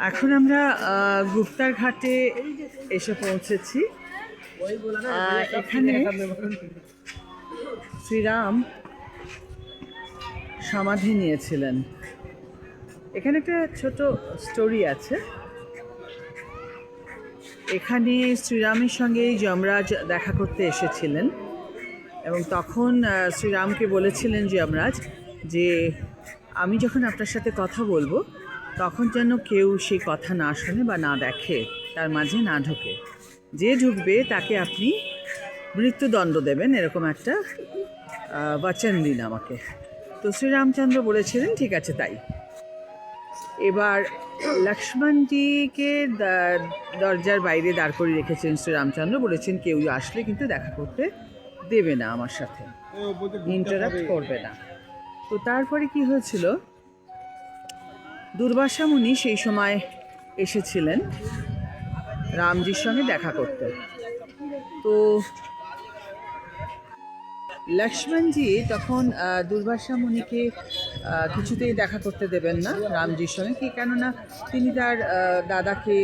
এখন আমরা গুপ্তার ঘাটে এসে পৌঁছেছি। এখানে শ্রীরাম সমাধি নিয়েছিলেন। এখানে একটা ছোট স্টোরি আছে। এখানে শ্রীরামের সঙ্গে যমরাজ দেখা করতে এসেছিলেন এবং তখন শ্রীরামকে বলেছিলেন যমরাজ যে আমি যখন আপনার সাথে কথা বলবো তখন যেন কেউ সেই কথা না শোনে বা না দেখে, তার মাঝে না ঢোকে। যে ঢুকবে তাকে আপনি মৃত্যুদণ্ড দেবেন, এরকম একটা বচন দিন আমাকে। তো শ্রীরামচন্দ্র বলেছিলেন ঠিক আছে তাই। এবার লক্ষ্মণজিকে দরজার বাইরে দাঁড় করিয়ে রেখেছেন শ্রীরামচন্দ্র, বলেছেন কেউ আসলে কিন্তু দেখা করতে দেবে না, আমার সাথে ইন্টারাক্ট করবে না। তো তারপরে কি হয়েছিল, দুর্বাসা মুনি সেই সময় এসেছিলেন রামজির সঙ্গে দেখা করতে। তো লক্ষ্মণজি তখন দুর্বাসা মুনিকে কিছুতেই দেখা করতে দেবেন না রামজির সঙ্গে, কি কেননা তিনি তার দাদাকে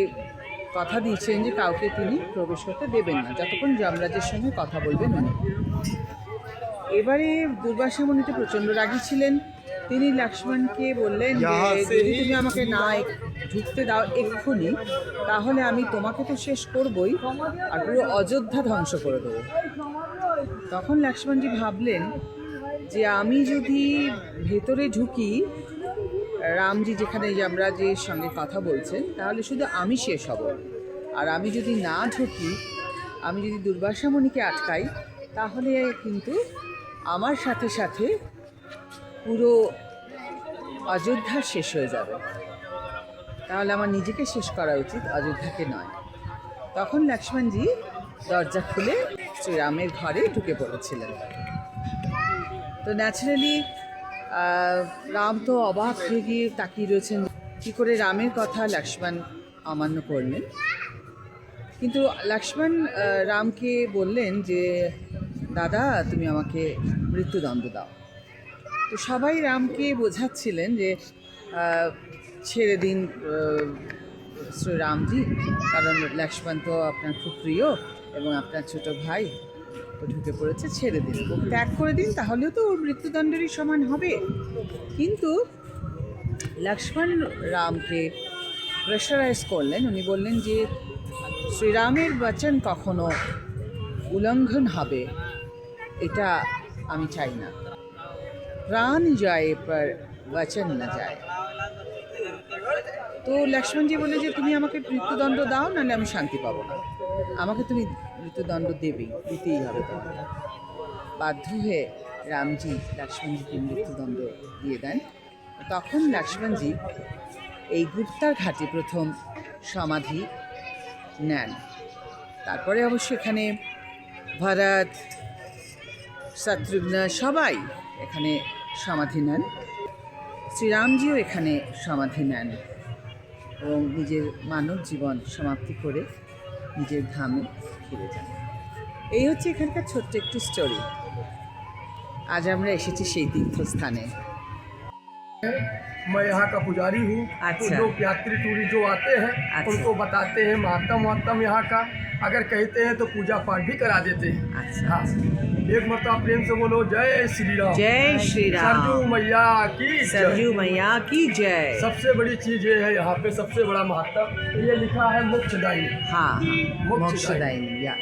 কথা দিয়েছেন যে কাউকে তিনি প্রবেশ করতে দেবেন না যতক্ষণ যমরাজের সঙ্গে কথা বলবেন উনি। এবারে দুর্বাসা মুনি তো প্রচণ্ড রাগী ছিলেন। তিনি লক্ষ্মণকে বললেন যে যদি তুমি আমাকে না ঢুকতে দাও এক্ষুনি, তাহলে আমি তোমাকে তো শেষ করবই আর পুরো অযোধ্যা ধ্বংস করে দেবো। তখন লক্ষ্মণজি ভাবলেন যে আমি যদি ভেতরে ঢুকি, রামজি যেখানে যমরাজের সঙ্গে কথা বলছেন, তাহলে শুধু আমি শেষ হব। আর আমি যদি না ঢুকি, আমি যদি দুর্বাসা মুনিকে আটকাই, তাহলে কিন্তু আমার সাথে সাথে পুরো অযোধ্যা শেষ হয়ে যাবে। তাহলে আমার নিজেকে শেষ করা উচিত, অযোধ্যাকে নয়। তখন লক্ষ্মণজি দরজা খুলে শ্রীরামের ঘরে ঢুকে পড়েছিলেন। তো ন্যাচারালি রাম তো অবাক হয়ে গিয়ে তাকিয়ে রয়েছেন কী করে রামের কথা লক্ষ্মণ অমান্য করলেন। কিন্তু লক্ষ্মণ রামকে বললেন যে দাদা তুমি আমাকে মৃত্যুদণ্ড দাও। তো সবাই রামকে বোঝাচ্ছিলেন যে ছেড়ে দিন শ্রীরামজি, কারণ লক্ষ্মণ তো আপনার খুব প্রিয় এবং আপনার ছোট ভাই ঢুকে পড়েছে, ছেড়ে দিন, ত্যাগ করে দিন, তাহলেও তো ওর মৃত্যুদণ্ডেরই সমান হবে। কিন্তু লক্ষ্মণ রামকে প্রেশারাইজ করলেন। উনি বললেন যে শ্রীরামের বচন কখনো উল্লঙ্ঘন হবে এটা আমি চাই না। প্রাণ যায় পর বচন না যায়। তো লক্ষ্মণজি বলে যে তুমি আমাকে মৃত্যুদণ্ড দাও, নাহলে আমি শান্তি পাবো না, আমাকে তুমি মৃত্যুদণ্ড দিতেই হবে তোমাকে। বাধ্য হয়ে রামজি লক্ষ্মণজিকে মৃত্যুদণ্ড দিয়ে দেন। তখন লক্ষ্মণজি এই গুপ্তার ঘাটে প্রথম সমাধি নেন। তারপরে অবশ্য এখানে ভরত, শত্রুঘ্ন সবাই এখানে সমাধি নেন। শ্রীরামজিও এখানে সমাধি নেন এবং নিজের মানব জীবন সমাপ্তি করে নিজের ধামে ফিরে যান। এই হচ্ছে এখানকার ছোট্ট একটি স্টোরি। আজ আমরা এসেছি সেই তীর্থস্থানে। मैं यहाँ का पुजारी हूँ। अच्छा। तो लोग यात्री टूरिस्ट जो आते हैं अच्छा। उनको बताते हैं महात्म यहाँ का, अगर कहते हैं तो पूजा पाठ भी करा देते हैं। अच्छा। हाँ, एक मरतबा प्रेम से बोलो जय श्री राम। जय श्री राम। सरजू मैया की जय। सरजू मैया की जय। सबसे बड़ी चीज ये है यहाँ पे, सबसे बड़ा महत्व ये लिखा है मोक्षदायिनी। हाँ, मोक्षदायिनी। या।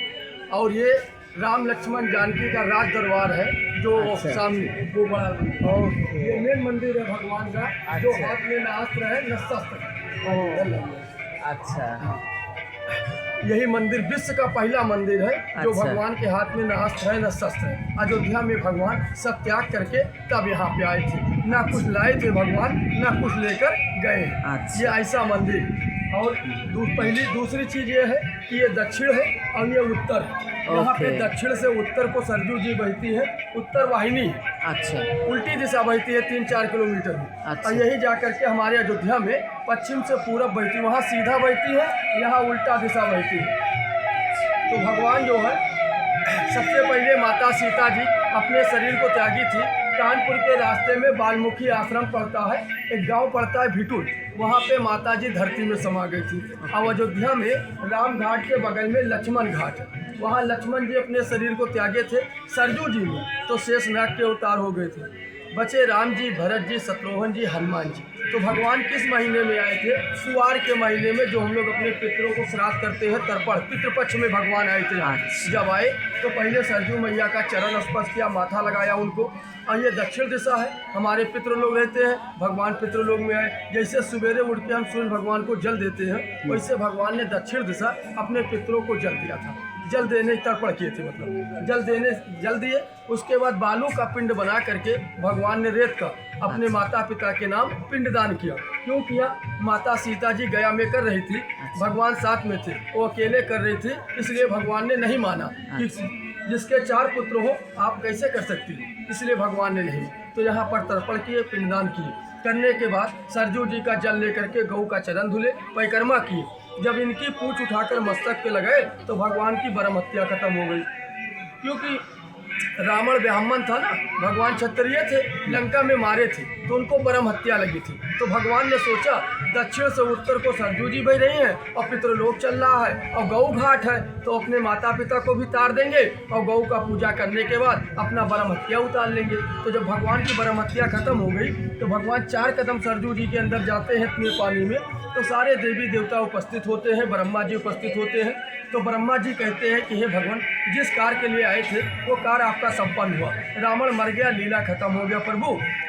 और ये राम लक्ष्मण जानकी का राज दरबार है जो अच्छा। सामने वो बड़ा ओके। ये मेन मंदिर है भगवान का, जो अच्छा। हाथ में न अस्त्र है न शस्त्र। अच्छा। यही मंदिर विश्व का पहला मंदिर है जो अच्छा। भगवान के हाथ में न अस्त्र है न शस्त्र है। अयोध्या में भगवान सब त्याग करके तब यहाँ पे आए थे, ना कुछ लाए थे भगवान, ना कुछ लेकर गए। अच्छा। ये ऐसा मंदिर। और दूसरी चीज ये है कि ये दक्षिण है और ये उत्तर है। यहाँ पे दक्षिण से उत्तर को सरजू जी बहती है, उत्तर वाहिनी है। अच्छा। उल्टी दिशा बहती है 3-4 किलोमीटर में। अच्छा। और यही जा करके हमारे अयोध्या में पश्चिम से पूरब बहती है, वहाँ सीधा बहती है, यहाँ उल्टा दिशा बहती है। तो भगवान जो है सबसे पहले माता सीता जी अपने शरीर को त्यागी थी। कानपुर के रास्ते में वाल्मीकि आश्रम पड़ता है, एक गांव पड़ता है भिटुल, वहाँ पे माता जी धरती में समा गई थी। अब अयोध्या में राम घाट के बगल में लक्ष्मण घाट है, वहाँ लक्ष्मण जी अपने शरीर को त्यागे थे सरजू जी में, तो शेषनाग के अवतार हो गए थे। बचे राम जी, भरत जी, शत्रुघ्न जी, हनुमान जी। तो भगवान किस महीने में आए थे? सुवार के महीने में, जो हम लोग अपने पितरों को श्राद्ध करते हैं, तर्पण पितृपक्ष में भगवान आए थे यहाँ। जब आए तो पहले सरजू मैया का चरण स्पर्श किया, माथा लगाया उनको। और ये दक्षिण दिशा है, हमारे पितृ लोग रहते हैं, भगवान पितृ लोग में आए। जैसे सवेरे उठ के हम सूर्य भगवान को जल देते हैं, वैसे भगवान ने दक्षिण दिशा अपने पितरों को जल दिया था। जल देने तर्पण किए थे, मतलब जल दिए। उसके बाद बालू का पिंड बना करके भगवान ने रेत का अपने माता पिता के नाम पिंडदान किया। क्यों किया? माता सीता जी गया में कर रही थी, भगवान साथ में थे, वो अकेले कर रही थी, इसलिए भगवान ने नहीं माना कि जिसके 4 पुत्र हो आप कैसे कर सकती, इसलिए भगवान ने नहीं। तो यहाँ पर तर्पण किए, पिंडदान किए। करने के बाद सरजू जी का जल लेकर के गऊ का चरण धुले, परिक्रमा किए। जब इनकी पूंछ उठाकर मस्तक पे लगाए तो भगवान की ब्रह्म हत्या खत्म हो गई। क्योंकि रावण ब्राह्मण था ना, भगवान क्षत्रिय थे, लंका में मारे थे, तो उनको ब्रह्म हत्या लगी थी। तो भगवान ने सोचा दक्षिण से उत्तर को सरजू जी बह रही हैं और पितृलोक चल रहा है और गौ घाट है, तो अपने माता पिता को भी तार देंगे और गौ का पूजा करने के बाद अपना ब्रह्म हत्या उतार लेंगे। तो जब भगवान की ब्रह्म हत्या खत्म हो गई तो भगवान 4 कदम सरजू जी के अंदर जाते हैं इतने पानी में, तो सारे देवी देवता उपस्थित होते हैं, ब्रह्मा जी उपस्थित होते हैं। तो ब्रह्मा जी कहते हैं कि हे भगवान, जिस कार्य के लिए आए थे वो कार्य आपका संपन्न हुआ, रावण मर गया, लीला खत्म हो गया प्रभु,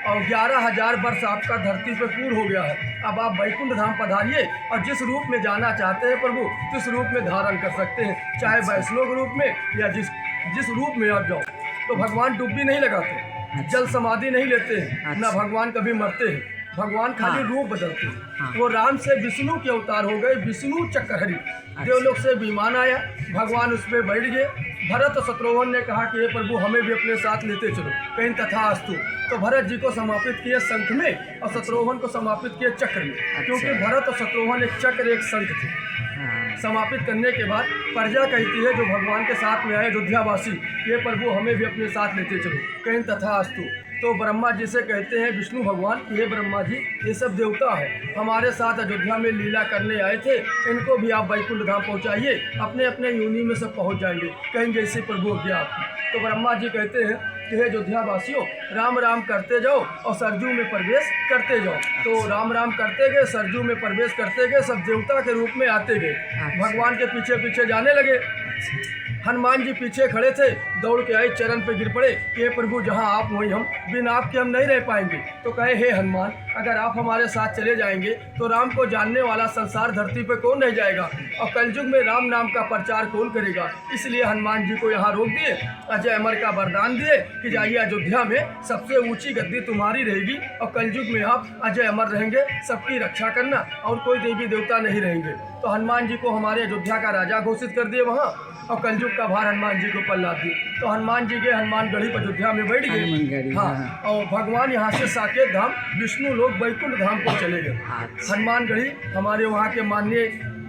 और 11,000 वर्ष आपका धरती पर पूर्ण हो गया है। अब आप वैकुंठ धाम पधारिए और जिस रूप में जाना चाहते हैं प्रभु, जिस रूप में धारण कर सकते हैं, चाहे वैष्णव रूप में या जिस रूप में आप जाओ। तो भगवान डुबकी नहीं लगाते, जल समाधि नहीं लेते हैं, ना भगवान कभी मरते हैं, भगवान खाली रूप बदलते हैं। वो राम से विष्णु के अवतार हो गए, विष्णु चक्रहरि। देवलोक से विमान आया, भगवान उस पर बैठ गए। भरत और शत्रुघ्न ने कहा कि हे प्रभु, हमें भी अपने साथ लेते चलो, कहीं तथास्तु। तो भरत जी को समापित किए शंख में और शत्रुघ्न को समापित किए चक्र में, क्योंकि भरत और शत्रुघ्न एक चक्र एक शंख थे। समापित करने के बाद प्रजा कहती है जो भगवान के साथ में आए अयोध्यावासी, ये प्रभु हमें भी अपने साथ लेते चलो, कहीं तथास्तु। तो ब्रह्मा जी से कहते हैं विष्णु भगवान, ये ब्रह्मा जी, ये सब देवता है, हमारे साथ अयोध्या में लीला करने आए थे, इनको भी आप वैकुंठ धाम पहुँचाइए, अपने अपने योनि में सब पहुँच जाएंगे, कहीं जैसे प्रभु आज्ञा आपकी। तो ब्रह्मा जी कहते हैं कि हे अयोध्यावासियों, राम राम करते जाओ और सरजू में प्रवेश करते जाओ। तो राम राम करते गए, सरजू में प्रवेश करते गए, सब देवता के रूप में आते गए, भगवान के पीछे पीछे जाने लगे। हनुमान जी पीछे खड़े थे, दौड़ के आए, चरण पे गिर पड़े कि प्रभु जहाँ आप वहीं हम, बिना आपके हम नहीं रह पाएंगे। तो कहे हे हनुमान, अगर आप हमारे साथ चले जाएंगे तो राम को जानने वाला संसार धरती पे कौन रह जाएगा और कलयुग में राम नाम का प्रचार कौन करेगा। इसलिए हनुमान जी को यहाँ रोक दिए, अजय अमर का वरदान दिए कि जाइए अयोध्या में सबसे ऊँची गद्दी तुम्हारी रहेगी और कलयुग में आप अजय अमर रहेंगे, सबकी रक्षा करना, और कोई देवी देवता नहीं रहेंगे। तो हनुमान जी को हमारे अयोध्या का राजा घोषित कर दिए वहाँ, और कलयुग का भार हनुमान जी को पल्ला दी। तो हनुमान जी के हनुमानगढ़ी अयोध्या में बैठ गए। हाँ, और भगवान यहाँ से साकेत धाम, विष्णु लोग वैकुंठ धाम को चले गए। हनुमानगढ़ी हमारे वहाँ के माननीय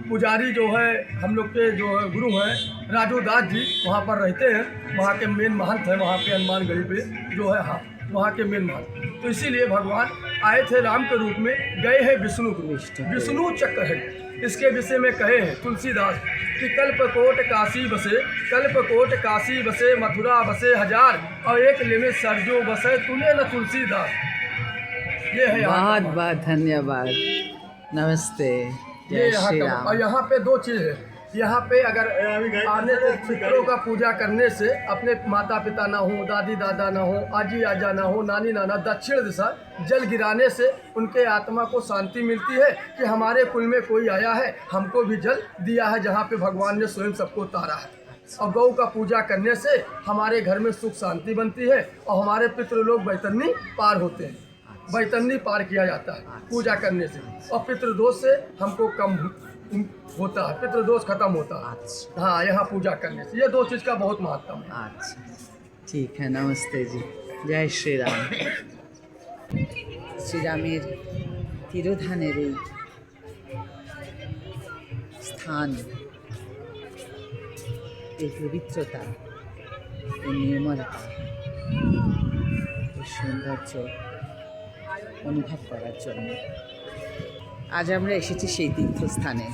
पुजारी जो है, हम लोग के जो है गुरु हैं राजू दास जी, वहाँ पर रहते हैं, वहाँ के मेन महंत हैं वहाँ पे हनुमानगढ़ी पे जो है, हाँ वहाँ के मेन महंत। तो इसीलिए भगवान आए थे राम के रूप में, गए हैं विष्णु के रूप, विष्णु चक्र है। इसके विषय में कहे हैं तुलसीदास कि कल्पकोट काशी बसे, कल्पकोट काशी बसे, मथुरा बसे 1000 और एक लिमिट सरजू बसे, तूने न तुलसीदास। ये है, बहुत बहुत धन्यवाद, नमस्ते, ये जय श्री राम। और यहाँ पे 2 चीज़ है, यहाँ पे अगर आने से पितरों का पूजा करने से अपने माता पिता ना हो, दादी दादा ना हो, आजी आजा ना हो, नानी नाना, दक्षिण दिशा जल गिराने से उनके आत्मा को शांति मिलती है कि हमारे कुल में कोई आया है, हमको भी जल दिया है, जहाँ पे भगवान ने स्वयं सबको तारा है। और गौ का पूजा करने से हमारे घर में सुख शांति बनती है और हमारे पितृलोक बैतरनी पार होते हैं, बैतरनी पार किया जाता है पूजा करने से, और पितृदोष से हमको कम होता है, पितृदोष खत्म होता है। हाँ, यहाँ पूजा करने से ये 2 चीज़ का बहुत महत्व है। अच्छा, ठीक है, नमस्ते जी, जय श्री राम। শ্রীরামের তিরোধানের এই স্থান, এই পবিত্রতা, এই নির্মলতা, এই সৌন্দর্য অনুভব করার জন্য আজ আমরা এসেছি সেই তীর্থস্থানে।